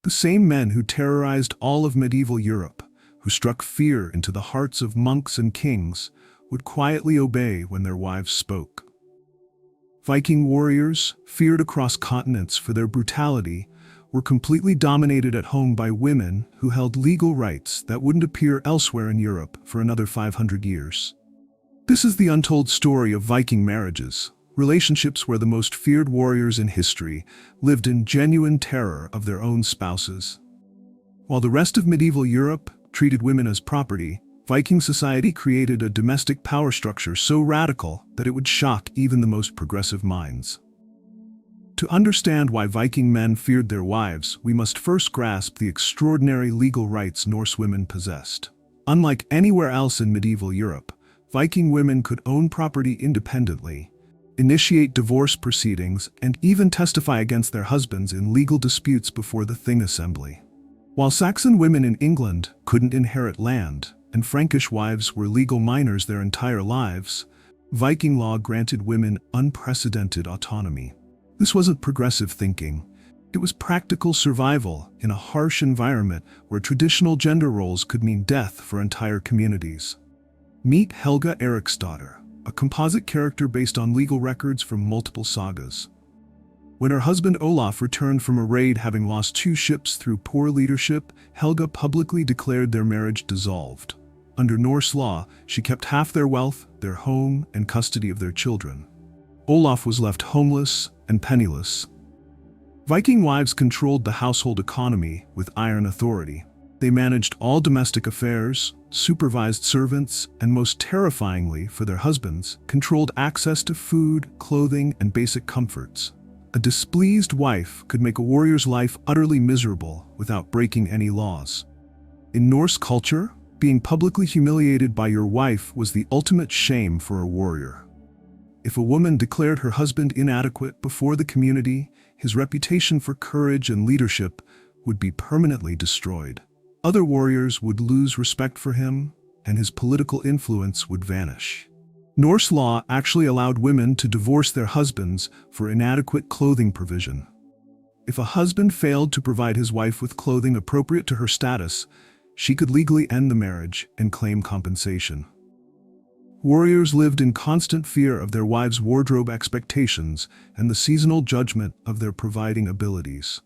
The same men who terrorized all of medieval Europe, who struck fear into the hearts of monks and kings, would quietly obey when their wives spoke. Viking warriors, feared across continents for their brutality, were completely dominated at home by women who held legal rights that wouldn't appear elsewhere in Europe for another 500 years. This is the untold story of Viking marriages, relationships where the most feared warriors in history lived in genuine terror of their own spouses. While the rest of medieval Europe treated women as property, Viking society created a domestic power structure so radical that it would shock even the most progressive minds. To understand why Viking men feared their wives, we must first grasp the extraordinary legal rights Norse women possessed. Unlike anywhere else in medieval Europe, Viking women could own property independently, initiate divorce proceedings, and even testify against their husbands in legal disputes before the Thing assembly. While Saxon women in England couldn't inherit land, and Frankish wives were legal minors their entire lives, Viking law granted women unprecedented autonomy. This wasn't progressive thinking. It was practical survival in a harsh environment where traditional gender roles could mean death for entire communities. Meet Helga Eriksdotter, a composite character based on legal records from multiple sagas. When her husband Olaf returned from a raid having lost 2 ships through poor leadership, Helga publicly declared their marriage dissolved. Under Norse law, she kept half their wealth, their home, and custody of their children. Olaf was left homeless and penniless. Viking wives controlled the household economy with iron authority. They managed all domestic affairs, supervised servants, and most terrifyingly for their husbands, controlled access to food, clothing, and basic comforts. A displeased wife could make a warrior's life utterly miserable without breaking any laws. In Norse culture, being publicly humiliated by your wife was the ultimate shame for a warrior. If a woman declared her husband inadequate before the community, his reputation for courage and leadership would be permanently destroyed. Other warriors would lose respect for him, and his political influence would vanish. Norse law actually allowed women to divorce their husbands for inadequate clothing provision. If a husband failed to provide his wife with clothing appropriate to her status, she could legally end the marriage and claim compensation. Warriors lived in constant fear of their wives' wardrobe expectations and the seasonal judgment of their providing abilities.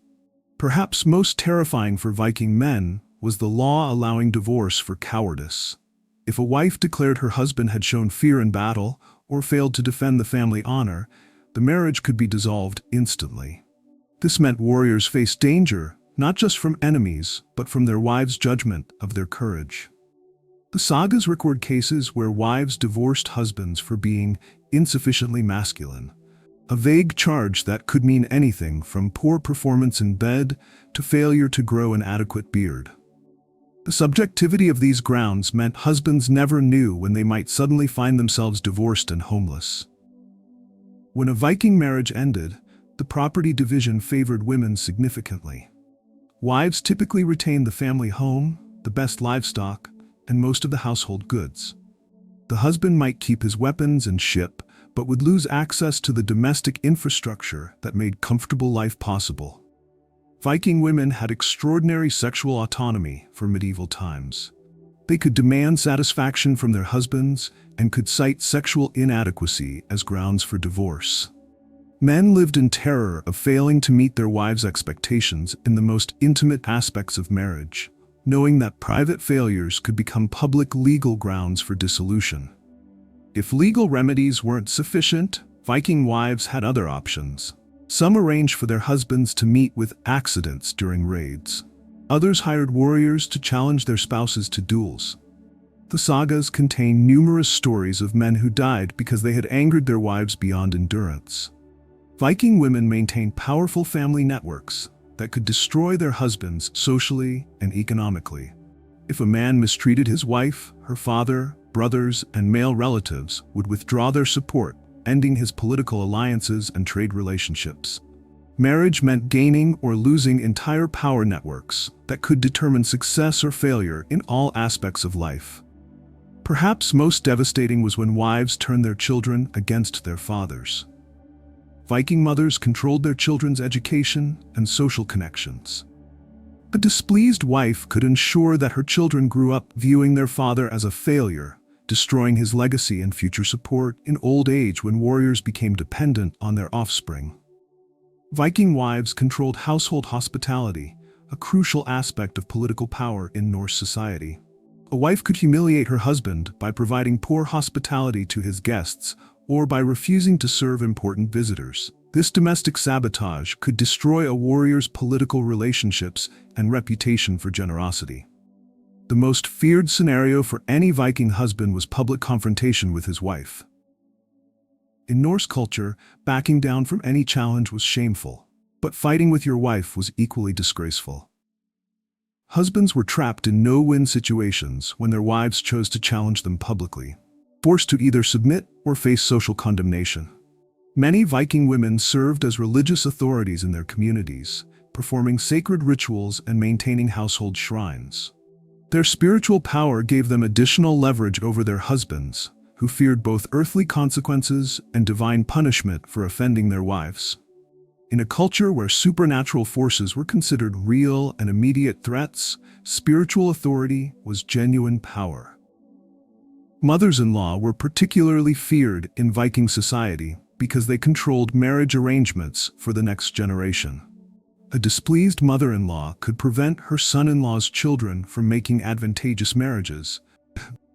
Perhaps most terrifying for Viking men was the law allowing divorce for cowardice. If a wife declared her husband had shown fear in battle or failed to defend the family honor, the marriage could be dissolved instantly. This meant warriors faced danger not just from enemies, but from their wives' judgment of their courage. The sagas record cases where wives divorced husbands for being insufficiently masculine, a vague charge that could mean anything from poor performance in bed to failure to grow an adequate beard. The subjectivity of these grounds meant husbands never knew when they might suddenly find themselves divorced and homeless. When a Viking marriage ended, the property division favored women significantly. Wives typically retained the family home, the best livestock, and most of the household goods. The husband might keep his weapons and ship, but would lose access to the domestic infrastructure that made comfortable life possible. Viking women had extraordinary sexual autonomy for medieval times. They could demand satisfaction from their husbands and could cite sexual inadequacy as grounds for divorce. Men lived in terror of failing to meet their wives' expectations in the most intimate aspects of marriage, knowing that private failures could become public legal grounds for dissolution. If legal remedies weren't sufficient, Viking wives had other options. Some arranged for their husbands to meet with accidents during raids. Others hired warriors to challenge their spouses to duels. The sagas contain numerous stories of men who died because they had angered their wives beyond endurance. Viking women maintained powerful family networks that could destroy their husbands socially and economically. If a man mistreated his wife, her father, brothers, and male relatives would withdraw their support, ending his political alliances and trade relationships. Marriage meant gaining or losing entire power networks that could determine success or failure in all aspects of life. Perhaps most devastating was when wives turned their children against their fathers. Viking mothers controlled their children's education and social connections. A displeased wife could ensure that her children grew up viewing their father as a failure, destroying his legacy and future support in old age when warriors became dependent on their offspring. Viking wives controlled household hospitality, a crucial aspect of political power in Norse society. A wife could humiliate her husband by providing poor hospitality to his guests or by refusing to serve important visitors. This domestic sabotage could destroy a warrior's political relationships and reputation for generosity. The most feared scenario for any Viking husband was public confrontation with his wife. In Norse culture, backing down from any challenge was shameful, but fighting with your wife was equally disgraceful. Husbands were trapped in no-win situations when their wives chose to challenge them publicly, forced to either submit or face social condemnation. Many Viking women served as religious authorities in their communities, performing sacred rituals and maintaining household shrines. Their spiritual power gave them additional leverage over their husbands, who feared both earthly consequences and divine punishment for offending their wives. In a culture where supernatural forces were considered real and immediate threats, spiritual authority was genuine power. Mothers-in-law were particularly feared in Viking society because they controlled marriage arrangements for the next generation. A displeased mother-in-law could prevent her son-in-law's children from making advantageous marriages,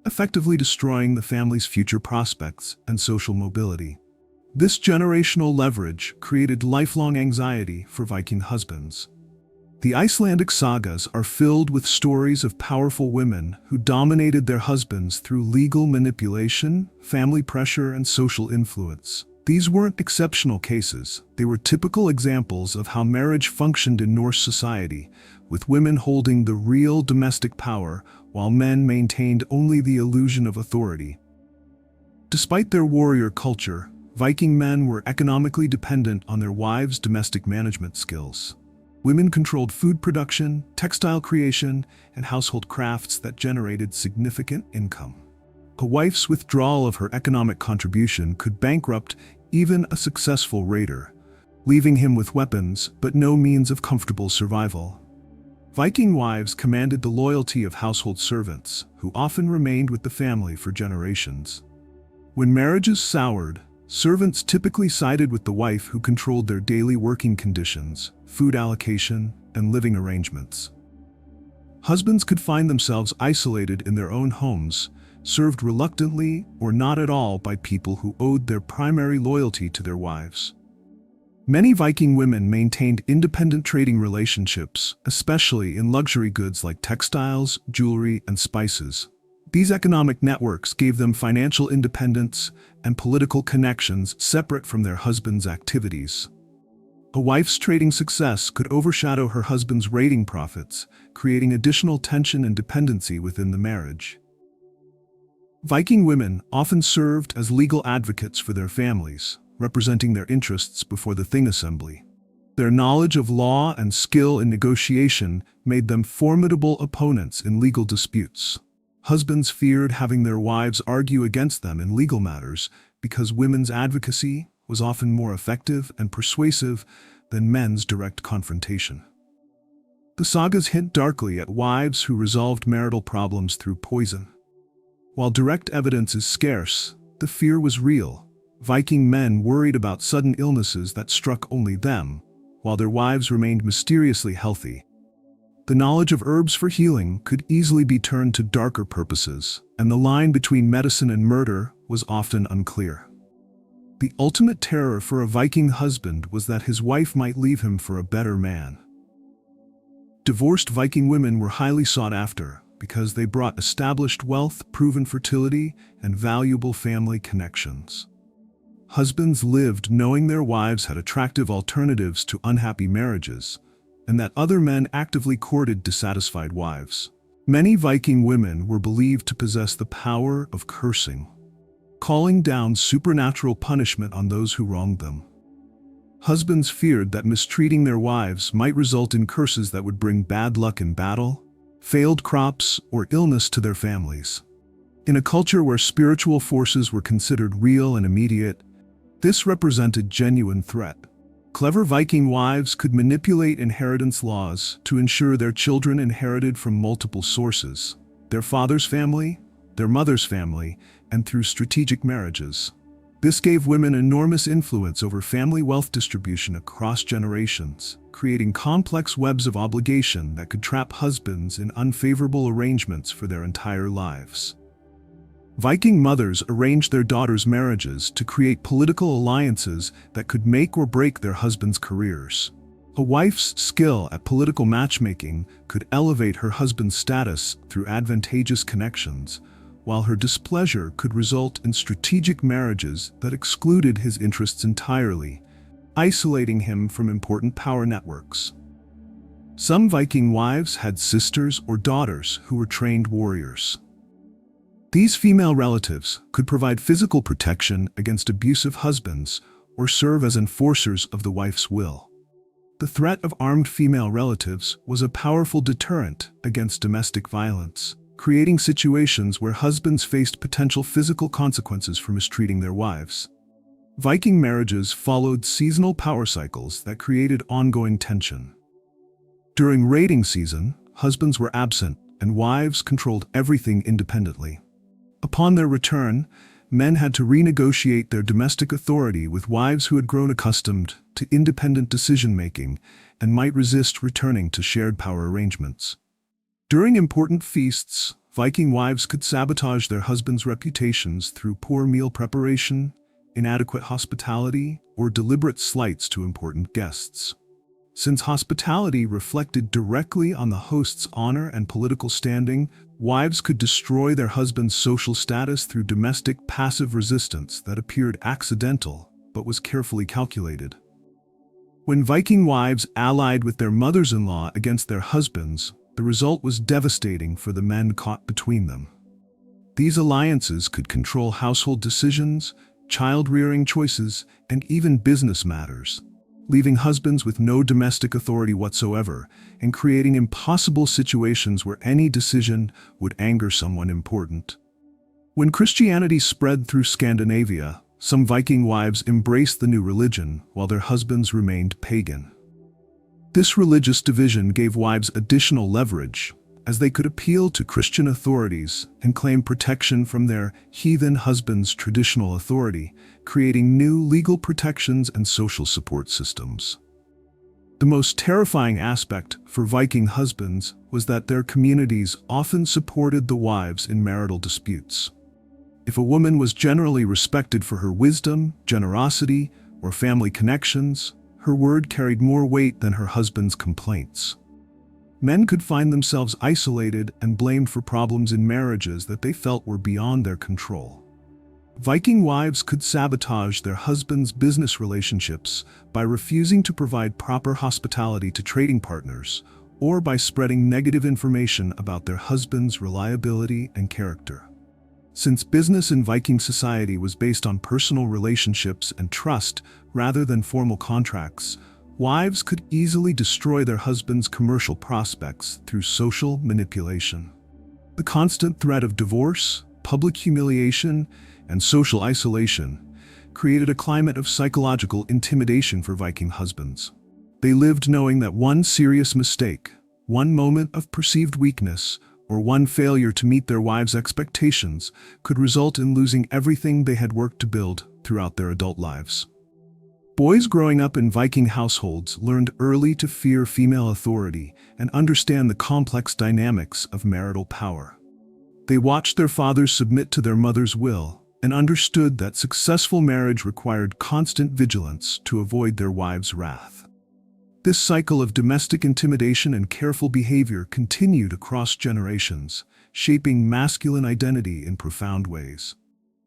effectively destroying the family's future prospects and social mobility. This generational leverage created lifelong anxiety for Viking husbands. The Icelandic sagas are filled with stories of powerful women who dominated their husbands through legal manipulation, family pressure, and social influence. These weren't exceptional cases, they were typical examples of how marriage functioned in Norse society, with women holding the real domestic power while men maintained only the illusion of authority. Despite their warrior culture, Viking men were economically dependent on their wives' domestic management skills. Women controlled food production, textile creation, and household crafts that generated significant income. A wife's withdrawal of her economic contribution could bankrupt even a successful raider, leaving him with weapons but no means of comfortable survival. Viking wives commanded the loyalty of household servants, who often remained with the family for generations. When marriages soured, servants typically sided with the wife who controlled their daily working conditions, food allocation, and living arrangements. Husbands could find themselves isolated in their own homes, served reluctantly or not at all by people who owed their primary loyalty to their wives. Many Viking women maintained independent trading relationships, especially in luxury goods like textiles, jewelry, and spices. These economic networks gave them financial independence and political connections separate from their husband's activities. A wife's trading success could overshadow her husband's raiding profits, creating additional tension and dependency within the marriage. Viking women often served as legal advocates for their families, representing their interests before the Thing assembly. Their knowledge of law and skill in negotiation made them formidable opponents in legal disputes. Husbands feared having their wives argue against them in legal matters because women's advocacy was often more effective and persuasive than men's direct confrontation. The sagas hint darkly at wives who resolved marital problems through poison. While direct evidence is scarce, the fear was real. Viking men worried about sudden illnesses that struck only them, while their wives remained mysteriously healthy. The knowledge of herbs for healing could easily be turned to darker purposes, and the line between medicine and murder was often unclear. The ultimate terror for a Viking husband was that his wife might leave him for a better man. Divorced Viking women were highly sought after because they brought established wealth, proven fertility, and valuable family connections. Husbands lived knowing their wives had attractive alternatives to unhappy marriages, and that other men actively courted dissatisfied wives. Many Viking women were believed to possess the power of cursing, calling down supernatural punishment on those who wronged them. Husbands feared that mistreating their wives might result in curses that would bring bad luck in battle, failed crops, or illness to their families. In a culture where spiritual forces were considered real and immediate, this represented genuine threat. Clever Viking wives could manipulate inheritance laws to ensure their children inherited from multiple sources: their father's family, their mother's family, and through strategic marriages. This gave women enormous influence over family wealth distribution across generations, creating complex webs of obligation that could trap husbands in unfavorable arrangements for their entire lives. Viking mothers arranged their daughters' marriages to create political alliances that could make or break their husbands' careers. A wife's skill at political matchmaking could elevate her husband's status through advantageous connections, while her displeasure could result in strategic marriages that excluded his interests entirely, isolating him from important power networks. Some Viking wives had sisters or daughters who were trained warriors. These female relatives could provide physical protection against abusive husbands or serve as enforcers of the wife's will. The threat of armed female relatives was a powerful deterrent against domestic violence, creating situations where husbands faced potential physical consequences for mistreating their wives. Viking marriages followed seasonal power cycles that created ongoing tension. During raiding season, husbands were absent and wives controlled everything independently. Upon their return, men had to renegotiate their domestic authority with wives who had grown accustomed to independent decision-making and might resist returning to shared power arrangements. During important feasts, Viking wives could sabotage their husbands' reputations through poor meal preparation, inadequate hospitality, or deliberate slights to important guests. Since hospitality reflected directly on the host's honor and political standing, wives could destroy their husband's social status through domestic passive resistance that appeared accidental but was carefully calculated. When Viking wives allied with their mothers-in-law against their husbands, the result was devastating for the men caught between them. These alliances could control household decisions, child-rearing choices, and even business matters, leaving husbands with no domestic authority whatsoever and creating impossible situations where any decision would anger someone important. When Christianity spread through Scandinavia, some Viking wives embraced the new religion while their husbands remained pagan. This religious division gave wives additional leverage, as they could appeal to Christian authorities and claim protection from their heathen husbands' traditional authority, creating new legal protections and social support systems. The most terrifying aspect for Viking husbands was that their communities often supported the wives in marital disputes. If a woman was generally respected for her wisdom, generosity, or family connections, her word carried more weight than her husband's complaints. Men could find themselves isolated and blamed for problems in marriages that they felt were beyond their control. Viking wives could sabotage their husbands' business relationships by refusing to provide proper hospitality to trading partners, or by spreading negative information about their husband's reliability and character. Since business in Viking society was based on personal relationships and trust rather than formal contracts, wives could easily destroy their husbands' commercial prospects through social manipulation. The constant threat of divorce, public humiliation, and social isolation created a climate of psychological intimidation for Viking husbands. They lived knowing that one serious mistake, one moment of perceived weakness, or one failure to meet their wives' expectations could result in losing everything they had worked to build throughout their adult lives. Boys growing up in Viking households learned early to fear female authority and understand the complex dynamics of marital power. They watched their fathers submit to their mother's will and understood that successful marriage required constant vigilance to avoid their wives' wrath. This cycle of domestic intimidation and careful behavior continued across generations, shaping masculine identity in profound ways.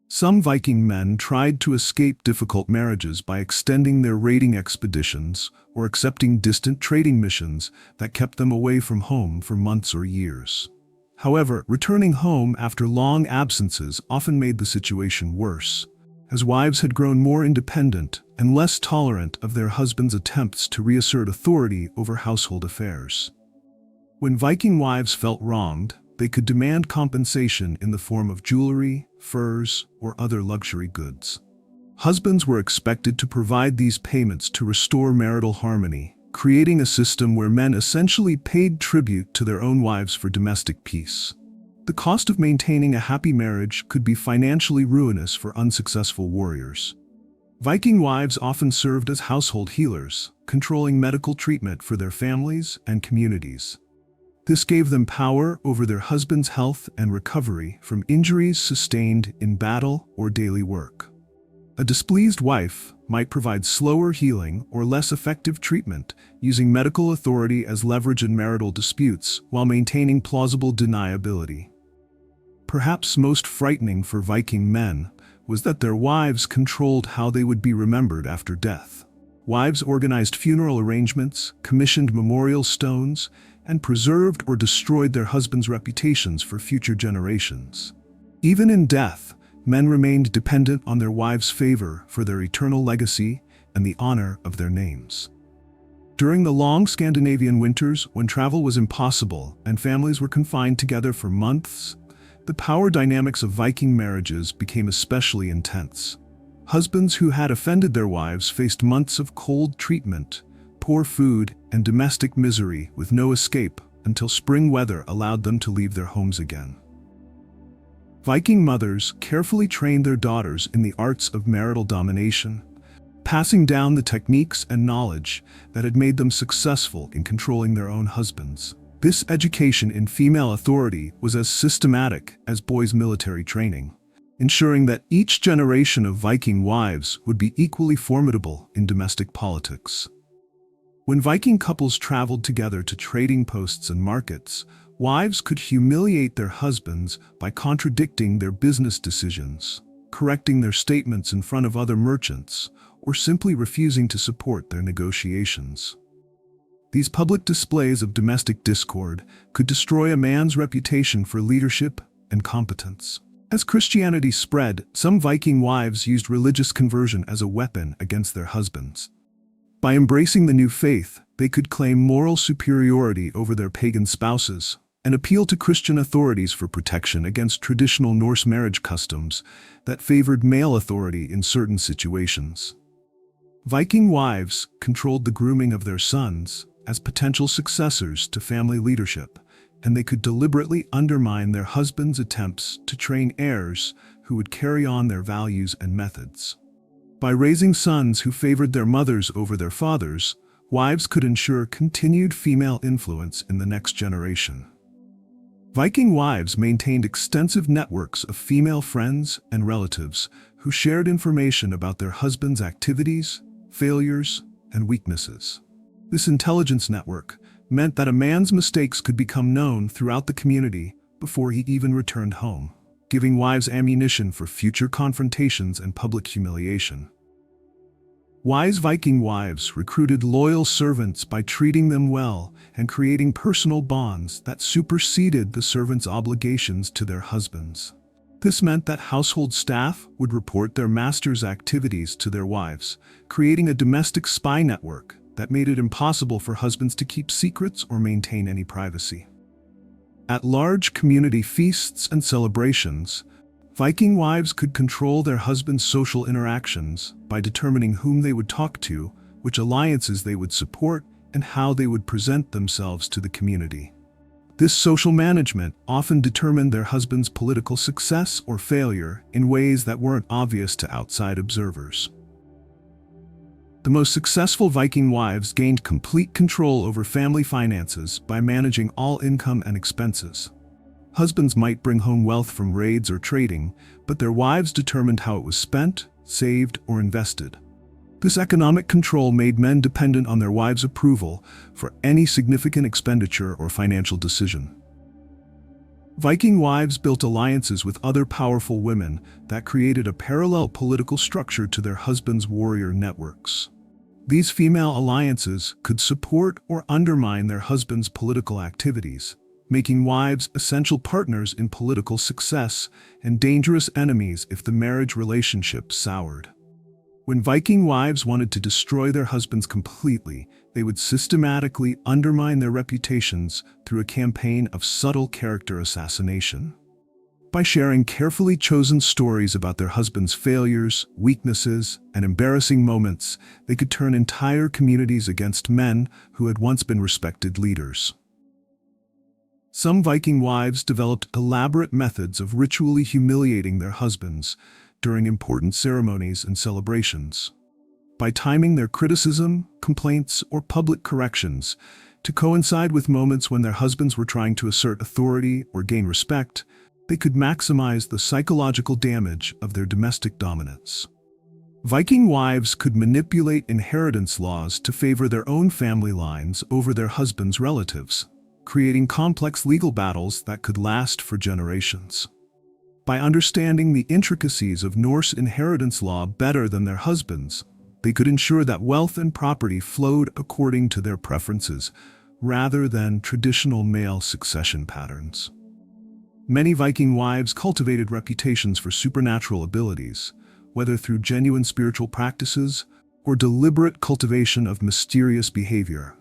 Some Viking men tried to escape difficult marriages by extending their raiding expeditions or accepting distant trading missions that kept them away from home for months or years. However, returning home after long absences often made the situation worse, as wives had grown more independent and less tolerant of their husbands' attempts to reassert authority over household affairs. When Viking wives felt wronged, they could demand compensation in the form of jewelry, furs, or other luxury goods. Husbands were expected to provide these payments to restore marital harmony, creating a system where men essentially paid tribute to their own wives for domestic peace. The cost of maintaining a happy marriage could be financially ruinous for unsuccessful warriors. Viking wives often served as household healers, controlling medical treatment for their families and communities. This gave them power over their husband's health and recovery from injuries sustained in battle or daily work. A displeased wife might provide slower healing or less effective treatment, using medical authority as leverage in marital disputes while maintaining plausible deniability. Perhaps most frightening for Viking men was that their wives controlled how they would be remembered after death. Wives organized funeral arrangements, commissioned memorial stones, and preserved or destroyed their husbands' reputations for future generations. Even in death, men remained dependent on their wives' favor for their eternal legacy and the honor of their names. During the long Scandinavian winters, when travel was impossible and families were confined together for months, the power dynamics of Viking marriages became especially intense. Husbands who had offended their wives faced months of cold treatment, poor food, and domestic misery with no escape until spring weather allowed them to leave their homes again. Viking mothers carefully trained their daughters in the arts of marital domination, passing down the techniques and knowledge that had made them successful in controlling their own husbands. This education in female authority was as systematic as boys' military training, ensuring that each generation of Viking wives would be equally formidable in domestic politics. When Viking couples traveled together to trading posts and markets, wives could humiliate their husbands by contradicting their business decisions, correcting their statements in front of other merchants, or simply refusing to support their negotiations. These public displays of domestic discord could destroy a man's reputation for leadership and competence. As Christianity spread, some Viking wives used religious conversion as a weapon against their husbands. By embracing the new faith, they could claim moral superiority over their pagan spouses and appeal to Christian authorities for protection against traditional Norse marriage customs that favored male authority in certain situations. Viking wives controlled the grooming of their sons as potential successors to family leadership, and they could deliberately undermine their husbands' attempts to train heirs who would carry on their values and methods. By raising sons who favored their mothers over their fathers, wives could ensure continued female influence in the next generation. Viking wives maintained extensive networks of female friends and relatives who shared information about their husbands' activities, failures, and weaknesses. This intelligence network meant that a man's mistakes could become known throughout the community before he even returned home, giving wives ammunition for future confrontations and public humiliation. Wise Viking wives recruited loyal servants by treating them well and creating personal bonds that superseded the servants' obligations to their husbands. This meant that household staff would report their master's activities to their wives, creating a domestic spy network that made it impossible for husbands to keep secrets or maintain any privacy. At large community feasts and celebrations, Viking wives could control their husbands' social interactions by determining whom they would talk to, which alliances they would support, and how they would present themselves to the community. This social management often determined their husband's political success or failure in ways that weren't obvious to outside observers. The most successful Viking wives gained complete control over family finances by managing all income and expenses. Husbands might bring home wealth from raids or trading, but their wives determined how it was spent, saved, or invested. This economic control made men dependent on their wives' approval for any significant expenditure or financial decision. Viking wives built alliances with other powerful women that created a parallel political structure to their husbands' warrior networks. These female alliances could support or undermine their husbands' political activities, making wives essential partners in political success and dangerous enemies if the marriage relationship soured. When Viking wives wanted to destroy their husbands completely, they would systematically undermine their reputations through a campaign of subtle character assassination. By sharing carefully chosen stories about their husbands' failures, weaknesses, and embarrassing moments, they could turn entire communities against men who had once been respected leaders. Some Viking wives developed elaborate methods of ritually humiliating their husbands during important ceremonies and celebrations. By timing their criticism, complaints, or public corrections to coincide with moments when their husbands were trying to assert authority or gain respect, they could maximize the psychological damage of their domestic dominance. Viking wives could manipulate inheritance laws to favor their own family lines over their husbands' relatives, creating complex legal battles that could last for generations. By understanding the intricacies of Norse inheritance law better than their husbands, they could ensure that wealth and property flowed according to their preferences, rather than traditional male succession patterns. Many Viking wives cultivated reputations for supernatural abilities, whether through genuine spiritual practices or deliberate cultivation of mysterious behavior.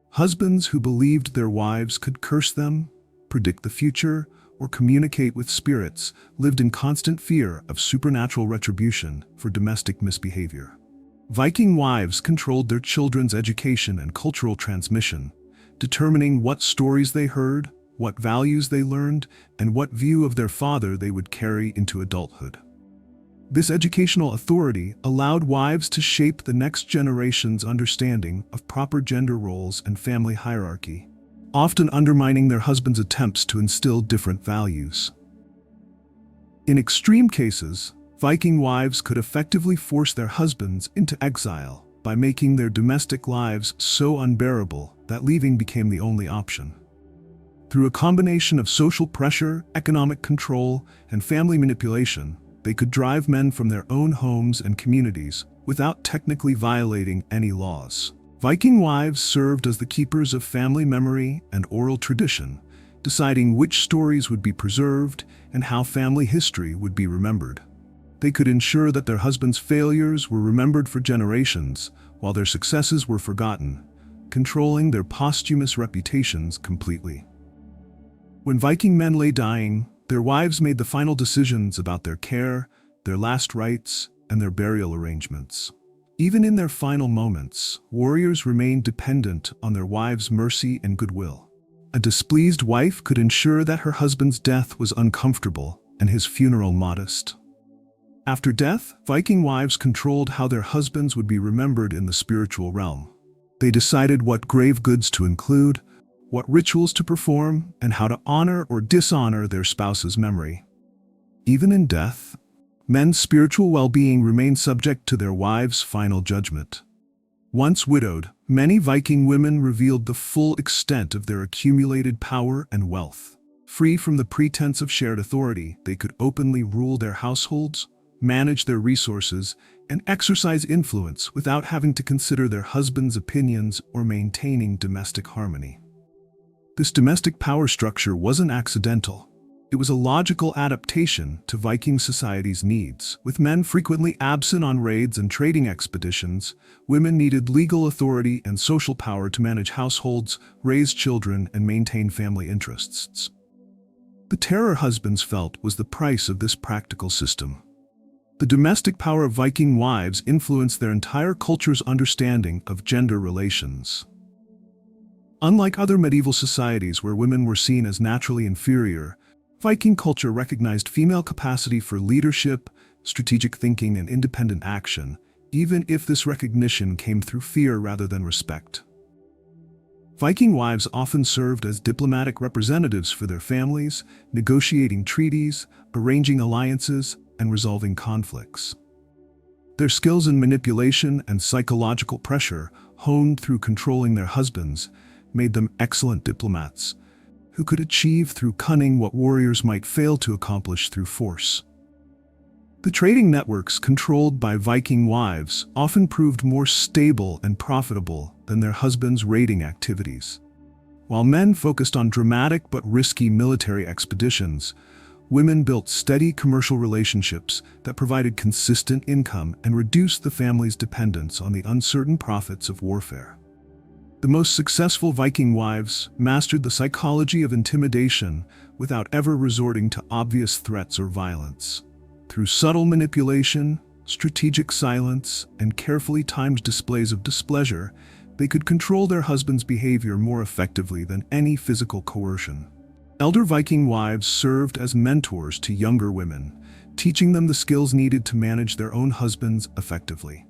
Husbands who believed their wives could curse them, predict the future, or communicate with spirits lived in constant fear of supernatural retribution for domestic misbehavior. Viking wives controlled their children's education and cultural transmission, determining what stories they heard, what values they learned, and what view of their father they would carry into adulthood. This educational authority allowed wives to shape the next generation's understanding of proper gender roles and family hierarchy, often undermining their husbands' attempts to instill different values. In extreme cases, Viking wives could effectively force their husbands into exile by making their domestic lives so unbearable that leaving became the only option. Through a combination of social pressure, economic control, and family manipulation, they could drive men from their own homes and communities without technically violating any laws. Viking wives served as the keepers of family memory and oral tradition, deciding which stories would be preserved and how family history would be remembered. They could ensure that their husbands' failures were remembered for generations, while their successes were forgotten, controlling their posthumous reputations completely. When Viking men lay dying, their wives made the final decisions about their care, their last rites, and their burial arrangements. Even in their final moments, warriors remained dependent on their wives' mercy and goodwill. A displeased wife could ensure that her husband's death was uncomfortable and his funeral modest. After death, Viking wives controlled how their husbands would be remembered in the spiritual realm. They decided what grave goods to include, what rituals to perform, and how to honor or dishonor their spouse's memory. Even in death, men's spiritual well-being remained subject to their wives' final judgment. Once widowed, many Viking women revealed the full extent of their accumulated power and wealth. Free from the pretense of shared authority, they could openly rule their households, manage their resources, and exercise influence without having to consider their husband's opinions or maintaining domestic harmony. This domestic power structure wasn't accidental. It was a logical adaptation to Viking society's needs. With men frequently absent on raids and trading expeditions, women needed legal authority and social power to manage households, raise children, and maintain family interests. The terror husbands felt was the price of this practical system. The domestic power of Viking wives influenced their entire culture's understanding of gender relations. Unlike other medieval societies where women were seen as naturally inferior, Viking culture recognized female capacity for leadership, strategic thinking, and independent action, even if this recognition came through fear rather than respect. Viking wives often served as diplomatic representatives for their families, negotiating treaties, arranging alliances, and resolving conflicts. Their skills in manipulation and psychological pressure, honed through controlling their husbands, made them excellent diplomats, who could achieve through cunning what warriors might fail to accomplish through force. The trading networks controlled by Viking wives often proved more stable and profitable than their husbands' raiding activities. While men focused on dramatic but risky military expeditions, women built steady commercial relationships that provided consistent income and reduced the family's dependence on the uncertain profits of warfare. The most successful Viking wives mastered the psychology of intimidation without ever resorting to obvious threats or violence. Through subtle manipulation, strategic silence, and carefully timed displays of displeasure, they could control their husband's behavior more effectively than any physical coercion. Elder Viking wives served as mentors to younger women, teaching them the skills needed to manage their own husbands effectively.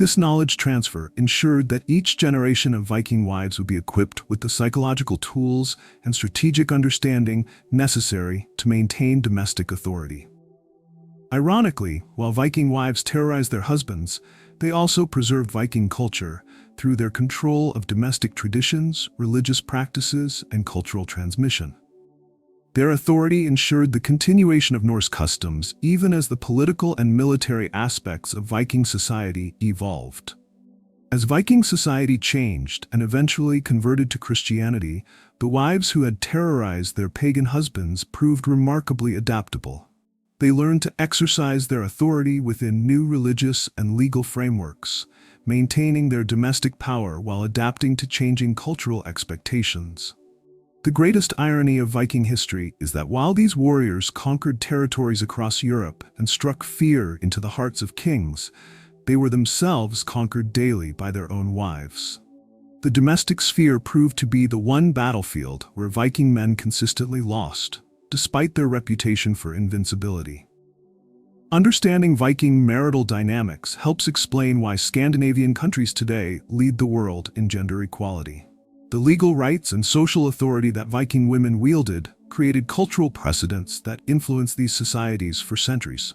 This knowledge transfer ensured that each generation of Viking wives would be equipped with the psychological tools and strategic understanding necessary to maintain domestic authority. Ironically, while Viking wives terrorized their husbands, they also preserved Viking culture through their control of domestic traditions, religious practices, and cultural transmission. Their authority ensured the continuation of Norse customs even as the political and military aspects of Viking society evolved. As Viking society changed and eventually converted to Christianity, the wives who had terrorized their pagan husbands proved remarkably adaptable. They learned to exercise their authority within new religious and legal frameworks, maintaining their domestic power while adapting to changing cultural expectations. The greatest irony of Viking history is that while these warriors conquered territories across Europe and struck fear into the hearts of kings, they were themselves conquered daily by their own wives. The domestic sphere proved to be the one battlefield where Viking men consistently lost, despite their reputation for invincibility. Understanding Viking marital dynamics helps explain why Scandinavian countries today lead the world in gender equality. The legal rights and social authority that Viking women wielded created cultural precedents that influenced these societies for centuries,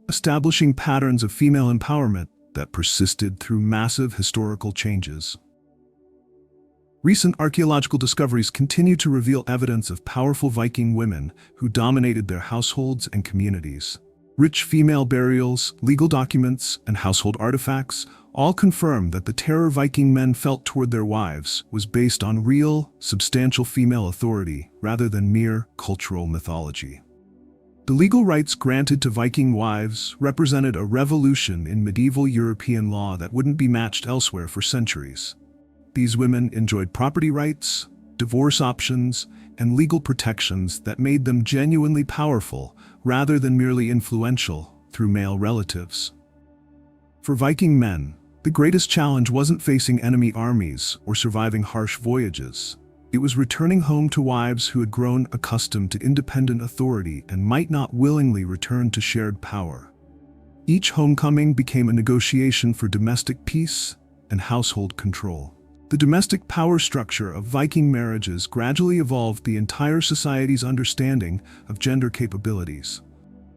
establishing patterns of female empowerment that persisted through massive historical changes. Recent archaeological discoveries continue to reveal evidence of powerful Viking women who dominated their households and communities. Rich female burials, legal documents, and household artifacts all confirm that the terror Viking men felt toward their wives was based on real, substantial female authority rather than mere cultural mythology. The legal rights granted to Viking wives represented a revolution in medieval European law that wouldn't be matched elsewhere for centuries. These women enjoyed property rights, divorce options, and legal protections that made them genuinely powerful rather than merely influential through male relatives. For Viking men, the greatest challenge wasn't facing enemy armies or surviving harsh voyages. It was returning home to wives who had grown accustomed to independent authority and might not willingly return to shared power. Each homecoming became a negotiation for domestic peace and household control. The domestic power structure of Viking marriages gradually evolved the entire society's understanding of gender capabilities.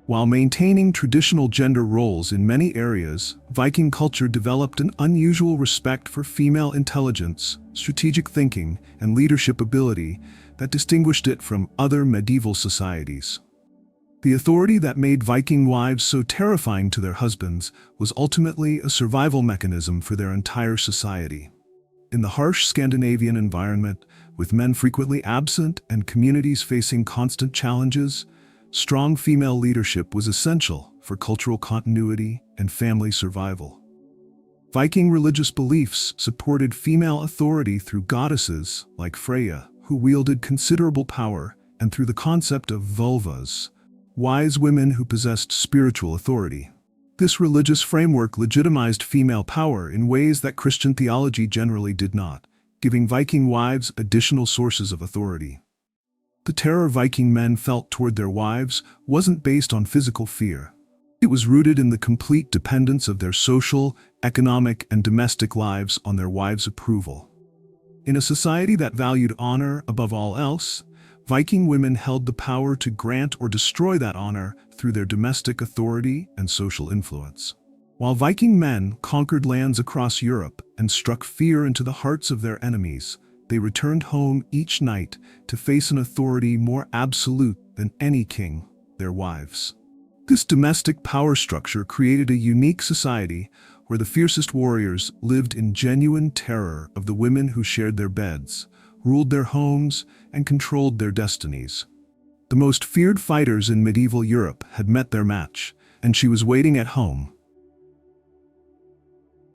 While maintaining traditional gender roles in many areas, Viking culture developed an unusual respect for female intelligence, strategic thinking, and leadership ability that distinguished it from other medieval societies. The authority that made Viking wives so terrifying to their husbands was ultimately a survival mechanism for their entire society. In the harsh Scandinavian environment, with men frequently absent and communities facing constant challenges, strong female leadership was essential for cultural continuity and family survival. Viking religious beliefs supported female authority through goddesses like Freya, who wielded considerable power, and through the concept of vulvas, wise women who possessed spiritual authority. This religious framework legitimized female power in ways that Christian theology generally did not, giving Viking wives additional sources of authority. The terror Viking men felt toward their wives wasn't based on physical fear. It was rooted in the complete dependence of their social, economic, and domestic lives on their wives' approval. In a society that valued honor above all else, Viking women held the power to grant or destroy that honor through their domestic authority and social influence. While Viking men conquered lands across Europe and struck fear into the hearts of their enemies, they returned home each night to face an authority more absolute than any king, their wives. This domestic power structure created a unique society where the fiercest warriors lived in genuine terror of the women who shared their beds, ruled their homes, and controlled their destinies. The most feared fighters in medieval Europe had met their match, and she was waiting at home,